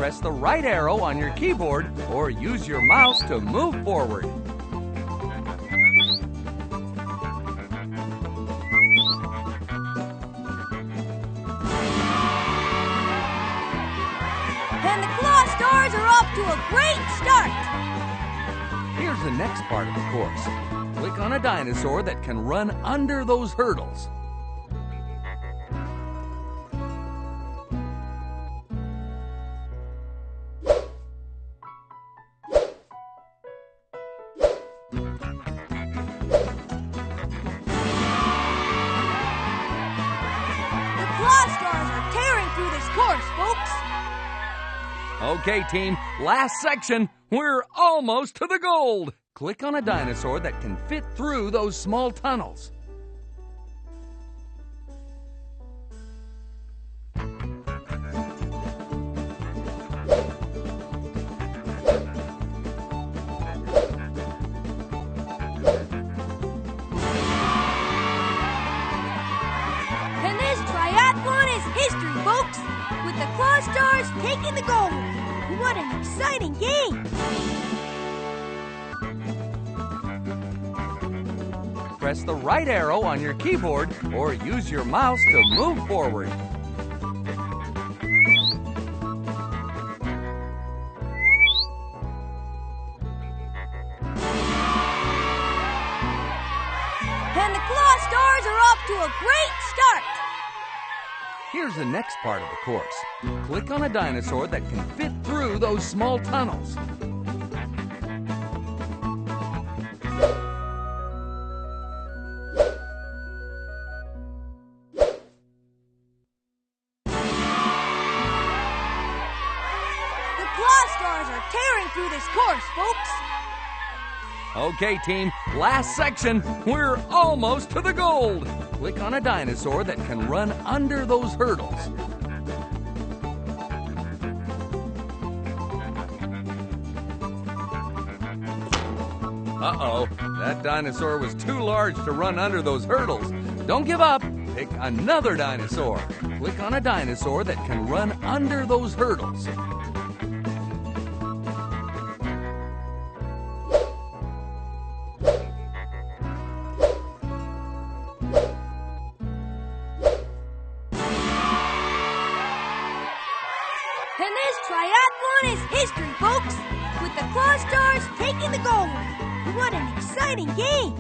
Press the right arrow on your keyboard or use your mouse to move forward. And the claw stars are off to a great start! Here's the next part of the course. Click on a dinosaur that can run under those hurdles. The claw stars are tearing through this course, folks! Okay, team, last section. We're almost to the gold. Click on a dinosaur that can fit through those small tunnels. And this triathlon is history, folks! With the claw stars taking the gold! What an exciting game! Press the right arrow on your keyboard or use your mouse to move forward. And the claw stars are off to a great start! Here's the next part of the course. Click on a dinosaur that can fit through those small tunnels. The claw stars are tearing through this course, folks! Okay, team, last section. We're almost to the gold. Click on a dinosaur that can run under those hurdles. Uh-oh, that dinosaur was too large to run under those hurdles. Don't give up. Pick another dinosaur. Click on a dinosaur that can run under those hurdles. And this triathlon is history, folks! With the claw stars taking the gold! What an exciting game!